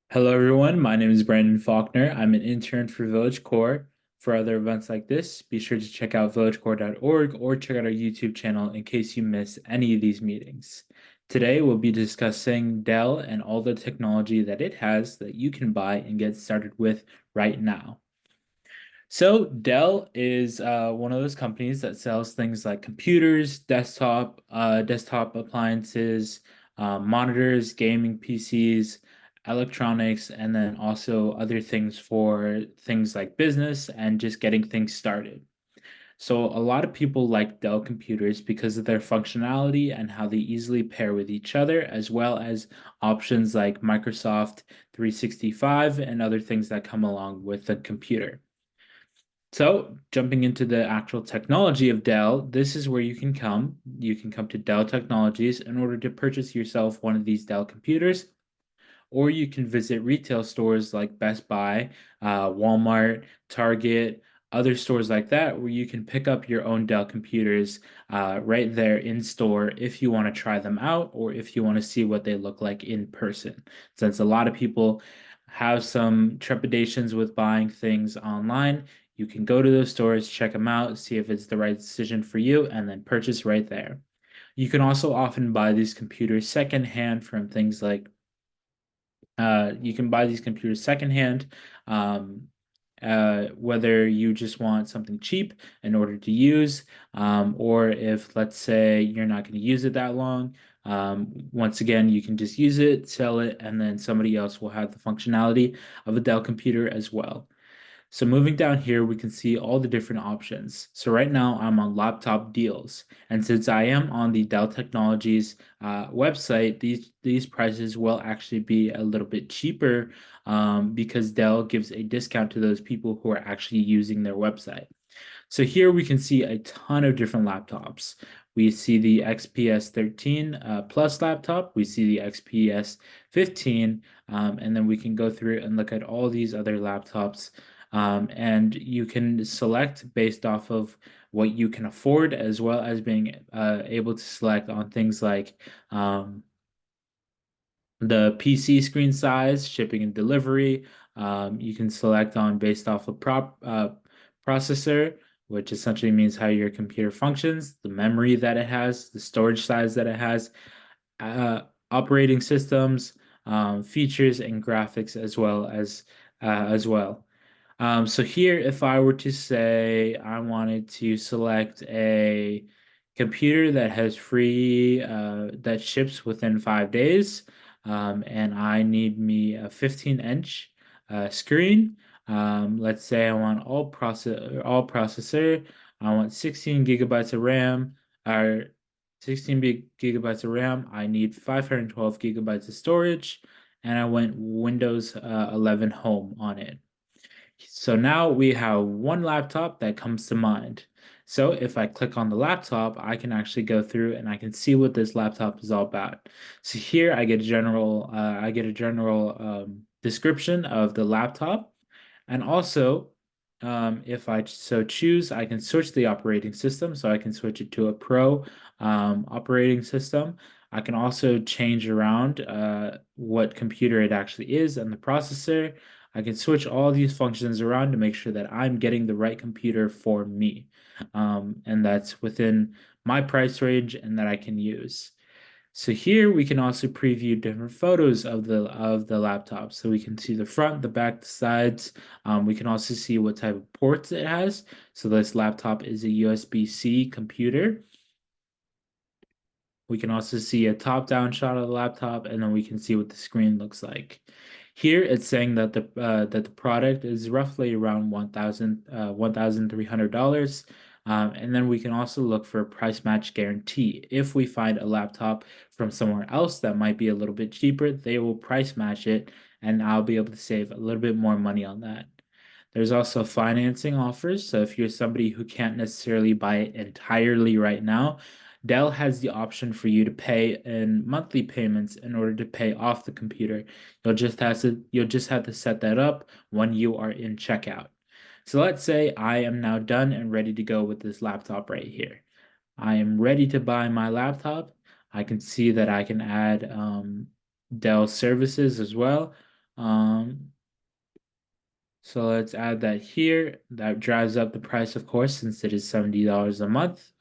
Hello, everyone. My name is Brandon Faulkner. I'm an intern for Village Core. For other events like this, be sure to check out villagecore.org or check out our YouTube channel in case you miss any of these meetings. Today, we'll be discussing Dell and all the technology that it has that you can buy and get started with right now. So Dell is one of those companies that sells things like computers, desktop appliances, monitors, gaming PCs, electronics, and then also other things for things like business and just getting things started. So a lot of people like Dell computers because of their functionality and how they easily pair with each other, as well as options like Microsoft 365 and other things that come along with the computer. So, jumping into the actual technology of Dell, this is where you can come. You can come to Dell Technologies in order to purchase yourself one of these Dell computers, or you can visit retail stores like Best Buy, Walmart, Target, other stores like that, where you can pick up your own Dell computers right there in store if you want to try them out or if you want to see what they look like in person. Since a lot of people have some trepidations with buying things online, you can go to those stores, check them out, see if it's the right decision for you, and then purchase right there. You can also often buy these computers secondhand from things like you can buy these computers secondhand, um, whether you just want something cheap in order to use, or if, let's say, you're not going to use it that long. Once again, you can just use it, sell it, and then somebody else will have the functionality of a Dell computer as well. So moving down here, we can see all the different options. So right now I'm on laptop deals. And since I am on the Dell Technologies website, these prices will actually be a little bit cheaper because Dell gives a discount to those people who are actually using their website. So here we can see a ton of different laptops. We see the XPS 13 Plus laptop, we see the XPS 15, and then we can go through and look at all these other laptops. And you can select based off of what you can afford, as well as being able to select on things like the PC screen size, shipping and delivery. You can select on based off of processor, which essentially means how your computer functions, the memory that it has, the storage size that it has, uh, operating systems, features, and graphics as well. So here, if I were to say I wanted to select a computer that has free that ships within 5 days, and I need me a 15-inch screen. Let's say I want all processor. I want 16 gigabytes of RAM or 16 gigabytes of RAM. I need 512 gigabytes of storage, and I went Windows 11 Home on it. So now we have one laptop that comes to mind. So if I click on the laptop, I can actually go through and I can see what this laptop is all about. So here I get a general description of the laptop, and also if I so choose, I can switch the operating system. So I can switch it to a Pro operating system. I can also change around what computer it actually is and the processor. I can switch all these functions around to make sure that I'm getting the right computer for me, and that's within my price range and that I can use. So here we can also preview different photos of the laptop. So we can see the front, the back, the sides. We can also see what type of ports it has. So this laptop is a USB-C computer. We can also see a top-down shot of the laptop, and then we can see what the screen looks like. Here, it's saying that the product is roughly around $1,300. And then we can also look for a price match guarantee. If we find a laptop from somewhere else that might be a little bit cheaper, they will price match it, and I'll be able to save a little bit more money on that. There's also financing offers. So if you're somebody who can't necessarily buy it entirely right now, Dell has the option for you to pay in monthly payments in order to pay off the computer. You'll just have to set that up when you are in checkout. So let's say I am now done and ready to go with this laptop right here. I am ready to buy my laptop. I can see that I can add Dell services as well. Um, so let's add that here. That drives up the price, of course, since it is $70 a month.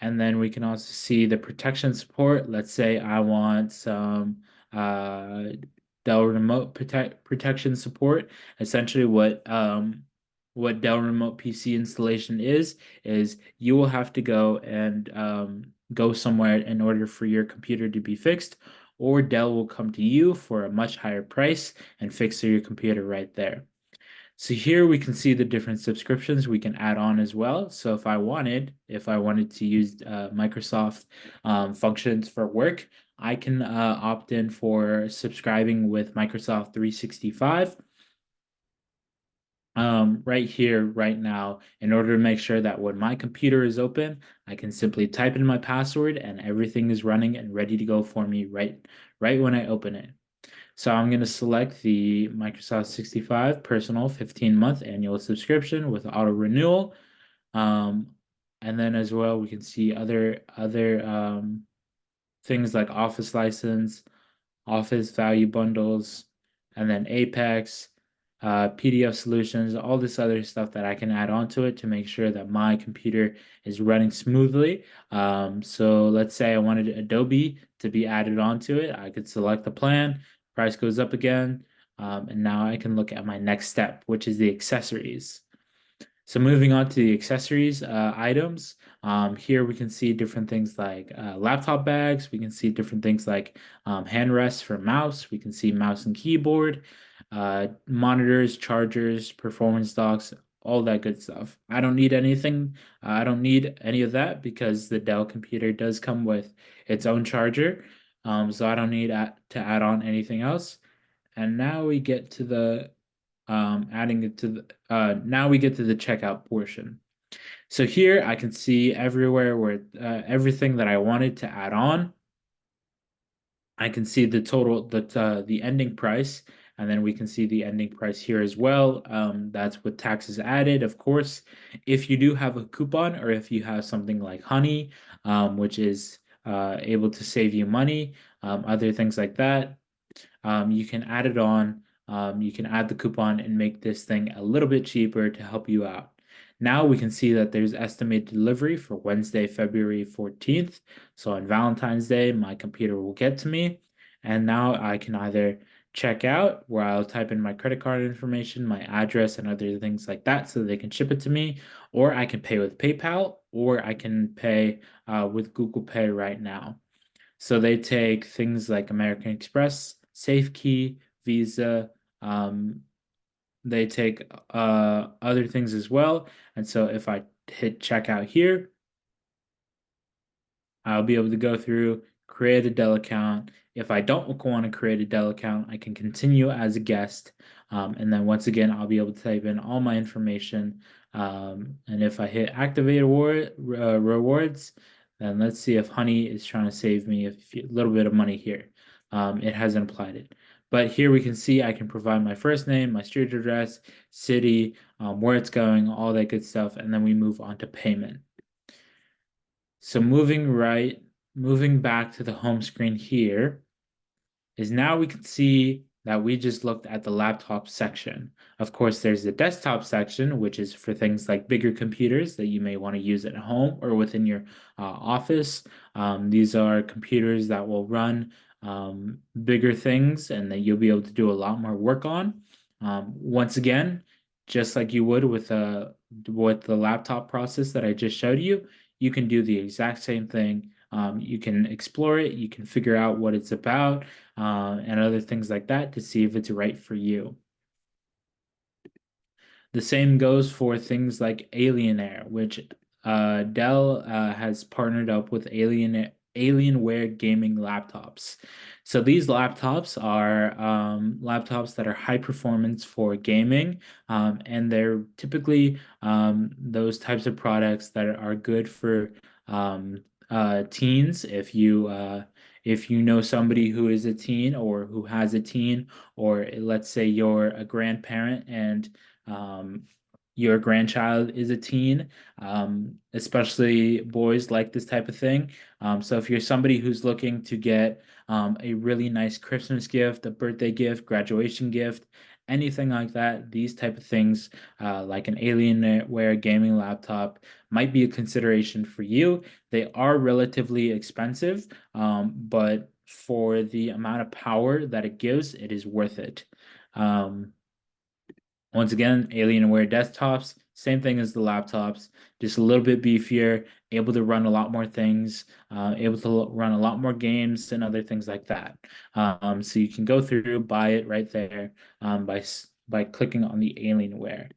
And then we can also see the protection support. Let's say I want some uh, Dell Remote protection support. Essentially, what Dell Remote PC installation is you will have to go and go somewhere in order for your computer to be fixed, or Dell will come to you for a much higher price and fix your computer right there. So here we can see the different subscriptions we can add on as well. So if I wanted to use Microsoft functions for work, I can opt in for subscribing with Microsoft 365 right here, right now, in order to make sure that when my computer is open, I can simply type in my password and everything is running and ready to go for me right when I open it. So I'm going to select the Microsoft 65 personal 15-month annual subscription with auto renewal. Um, and then as well, we can see other things like Office license, Office value bundles, and then Apex, PDF solutions, all this other stuff that I can add onto it to make sure that my computer is running smoothly. So let's say I wanted Adobe to be added onto it. I could select the plan, price goes up again, and now I can look at my next step, which is the accessories. So moving on to the accessories items, here we can see different things like laptop bags. We can see different things like hand rests for mouse. We can see mouse and keyboard, monitors, chargers, performance docks, all that good stuff. I don't need anything. I don't need any of that because the Dell computer does come with its own charger. So I don't need to add on anything else. And now we get to the adding it to the now we get to the checkout portion. So here I can see everywhere where everything that I wanted to add on. I can see the total the ending price, and then we can see the ending price here as well. That's with taxes added, of course. If you do have a coupon or if you have something like Honey, which is able to save you money, other things like that, you can add it on. You can add the coupon and make this thing a little bit cheaper to help you out. Now we can see that there's estimated delivery for Wednesday, February 14th. So on Valentine's Day, my computer will get to me. And now I can either check out where I'll type in my credit card information, my address, and other things like that so they can ship it to me, or I can pay with PayPal, or I can pay with Google Pay right now. So they take things like American Express, SafeKey, Visa. Um, they take other things as well. And so if I hit checkout here, I'll be able to go through, create a Dell account. If I don't want to create a Dell account, I can continue as a guest. And then once again, I'll be able to type in all my information. And if I hit activate rewards, then let's see if Honey is trying to save me a little bit of money here. It hasn't applied it. But here we can see I can provide my first name, my street address, city, where it's going, all that good stuff. And then we move on to payment. So moving back to the home screen here is now we can see that we just looked at the laptop section. Of course, there's the desktop section, which is for things like bigger computers that you may want to use at home or within your office. These are computers that will run bigger things and that you'll be able to do a lot more work on. Once again, just like you would with the laptop process that I just showed you, you can do the exact same thing. You can explore it, you can figure out what it's about, and other things like that to see if it's right for you. The same goes for things like Alienware, which Dell has partnered up with Alienware gaming laptops. So these laptops are laptops that are high performance for gaming, and they're typically those types of products that are good for teens. If you know somebody who is a teen or who has a teen, or let's say you're a grandparent and um, your grandchild is a teen. Especially boys like this type of thing. So if you're somebody who's looking to get a really nice Christmas gift, a birthday gift, graduation gift, anything like that, these type of things, like an Alienware gaming laptop, might be a consideration for you. They are relatively expensive, but for the amount of power that it gives, it is worth it. Um, Once again, Alienware desktops, same thing as the laptops, just a little bit beefier, able to run a lot more things, able to run a lot more games and other things like that. So you can go through, buy it right there, by clicking on the Alienware.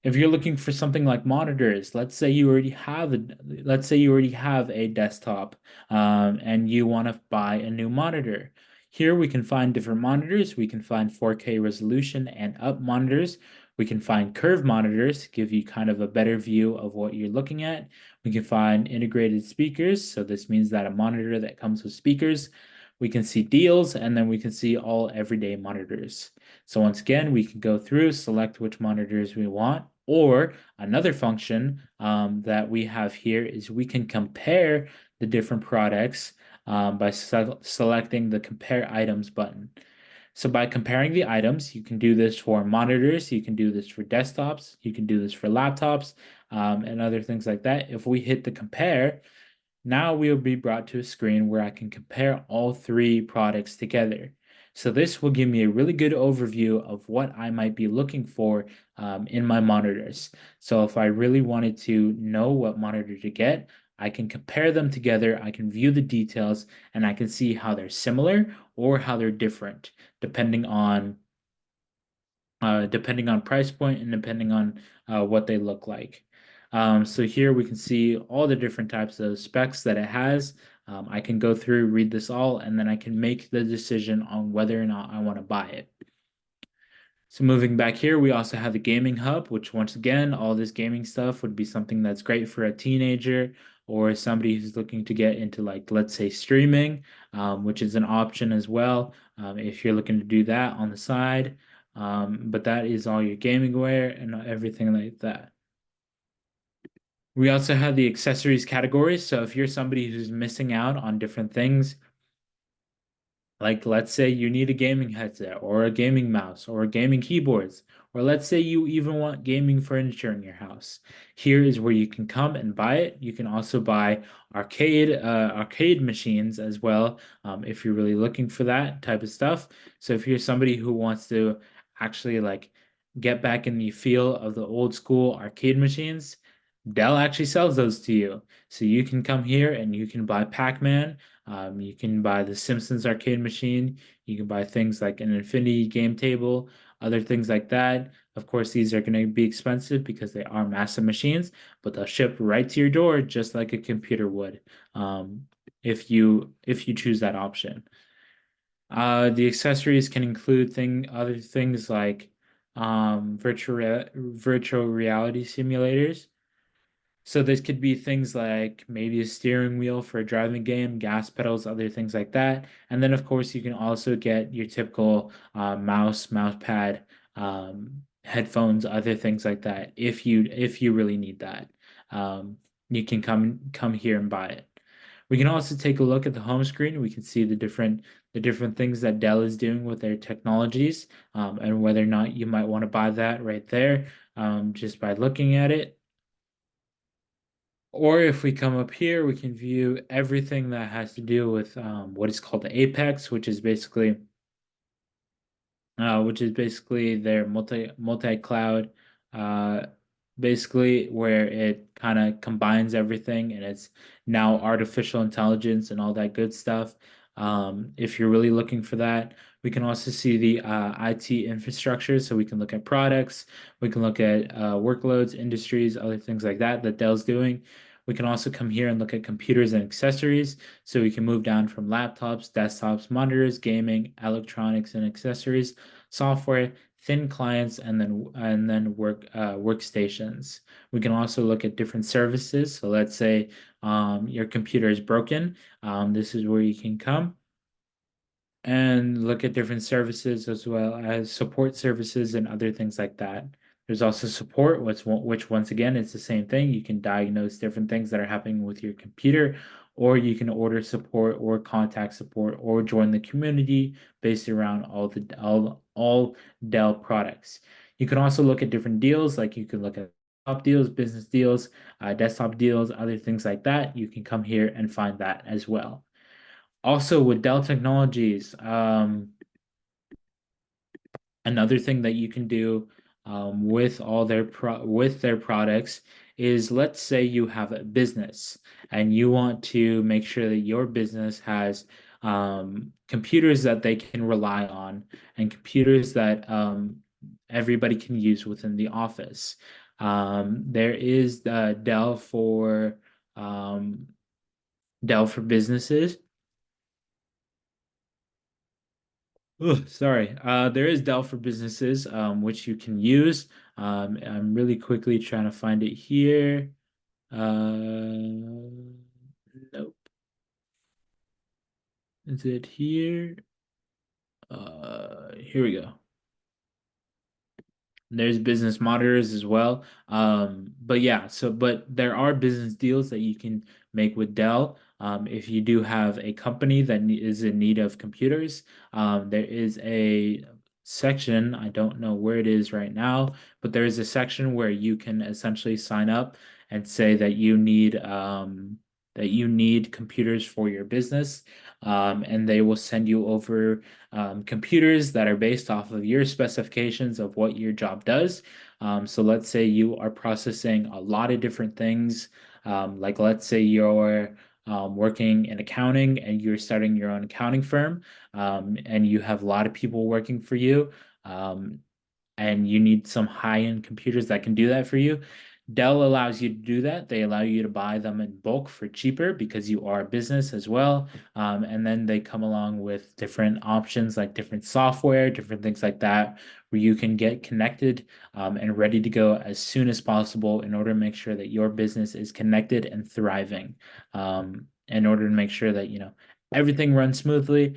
If you're looking for something like monitors, let's say you already have a desktop, and you want to buy a new monitor. Here we can find different monitors. We can find 4K resolution and up monitors. We can find curved monitors to give you kind of a better view of what you're looking at. We can find integrated speakers. So this means that a monitor that comes with speakers. We can see deals, and then we can see all everyday monitors. So once again, we can go through, select which monitors we want, or another function that we have here is we can compare the different products by selecting the compare items button. So by comparing the items, you can do this for monitors, you can do this for desktops, you can do this for laptops, and other things like that. If we hit the compare, now we'll be brought to a screen where I can compare all three products together. So this will give me a really good overview of what I might be looking for in my monitors. So if I really wanted to know what monitor to get, I can compare them together, I can view the details, and I can see how they're similar or how they're different, depending on depending on price point and depending on what they look like. So here we can see all the different types of specs that it has. I can go through, read this all, and then I can make the decision on whether or not I want to buy it. So moving back here, we also have the gaming hub, which once again, all this gaming stuff would be something that's great for a teenager or somebody who's looking to get into, like, let's say streaming, which is an option as well, if you're looking to do that on the side. But that is all your gaming wear and everything like that. We also have the accessories categories. So if you're somebody who's missing out on different things, like, let's say you need a gaming headset or a gaming mouse or gaming keyboards, or let's say you even want gaming furniture in your house. Here is where you can come and buy it. You can also buy arcade machines as well, if you're really looking for that type of stuff. So if you're somebody who wants to actually, like, get back in the feel of the old school arcade machines, Dell actually sells those to you. So you can come here and you can buy Pac-Man. You can buy the Simpsons arcade machine. You can buy things like an Infinity game table, other things like that. Of course, these are going to be expensive because they are massive machines, but they'll ship right to your door just like a computer would, if you choose that option. The accessories can include other things like virtual reality simulators. So this could be things like maybe a steering wheel for a driving game, gas pedals, other things like that. And then of course you can also get your typical mouse pad, headphones, other things like that. If you really need that, you can come here and buy it. We can also take a look at the home screen. We can see the different things that Dell is doing with their technologies, and whether or not you might want to buy that right there, just by looking at it. Or if we come up here, we can view everything that has to do with what is called the Apex, which is basically their multi-cloud, uh, basically where it kind of combines everything and it's now artificial intelligence and all that good stuff. If you're really looking for that, we can also see the IT infrastructure, so we can look at products, we can look at workloads, industries, other things like that that Dell's doing. We can also come here and look at computers and accessories. So we can move down from laptops, desktops, monitors, gaming, electronics, and accessories, software, thin clients, and then workstations. We can also look at different services. So let's say your computer is broken. This is where you can come and look at different services as well as support services and other things like that. There's also support, which once again, it's the same thing. You can diagnose different things that are happening with your computer, or you can order support or contact support or join the community based around all Dell products. You can also look at different deals, like you can look at top deals, business deals, desktop deals, other things like that. You can come here and find that as well. Also with Dell Technologies, another thing that you can do with with their products is, let's say you have a business and you want to make sure that your business has computers that they can rely on and computers that everybody can use within the office. There is um, Dell for businesses. Oh, sorry. There is Dell for businesses, which you can use. I'm really quickly trying to find it here. Nope. Is it here? Here we go. There's business monitors as well. But yeah, but there are business deals that you can make with Dell. If you do have a company that is in need of computers, there is a section, I don't know where it is right now, but there is a section where you can essentially sign up and say that you need computers for your business. And they will send you over computers that are based off of your specifications of what your job does. So let's say you are processing a lot of different things. Like let's say you're working in accounting and you're starting your own accounting firm, and you have a lot of people working for you. Um, and you need some high-end computers that can do that for you. Dell allows you to do that. They allow you to buy them in bulk for cheaper because you are a business as well. And then they come along with different options like different software, different things like that, where you can get connected and ready to go as soon as possible in order to make sure that your business is connected and thriving. In order to make sure that, everything runs smoothly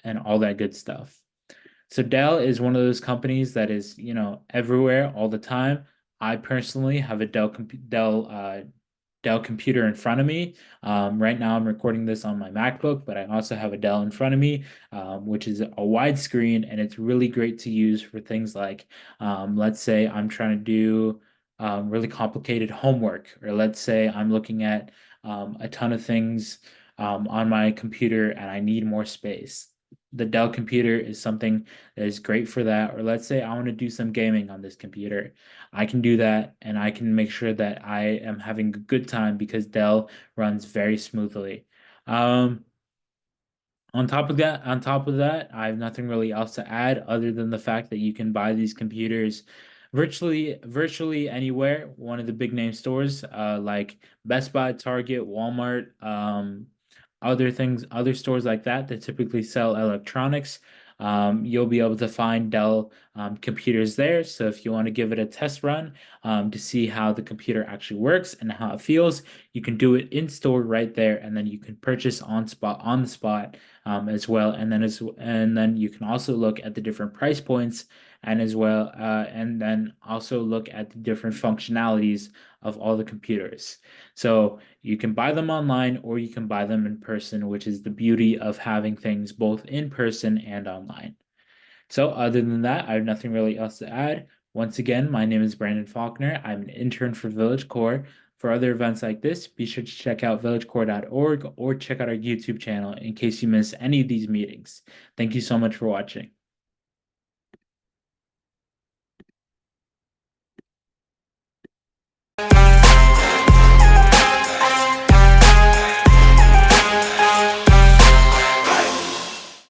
and all that good stuff. So Dell is one of those companies that is, everywhere all the time. I personally have a Dell computer in front of me. Right now, I'm recording this on my MacBook, but I also have a Dell in front of me, which is a widescreen, and it's really great to use for things like, let's say I'm trying to do really complicated homework, or let's say I'm looking at a ton of things on my computer and I need more space. The Dell computer is something that is great for that. Or let's say I want to do some gaming on this computer. I can do that and I can make sure that I am having a good time because Dell runs very smoothly. Um, on top of that, I have nothing really else to add other than the fact that you can buy these computers virtually anywhere. One of the big name stores, like Best Buy, Target, Walmart, other stores like that that typically sell electronics. You'll be able to find Dell computers there. So if you want to give it a test run to see how the computer actually works and how it feels, you can do it in store right there, and then you can purchase on the spot as well. And then you can also look at the different price points and then also look at the different functionalities of all the computers. So you can buy them online or you can buy them in person, which is the beauty of having things both in person and online. So other than that, I have nothing really else to add. Once again, my name is Brandon Faulkner. I'm an intern for Village Core. For other events like this, be sure to check out villagecore.org or check out our YouTube channel in case you miss any of these meetings. Thank you so much for watching.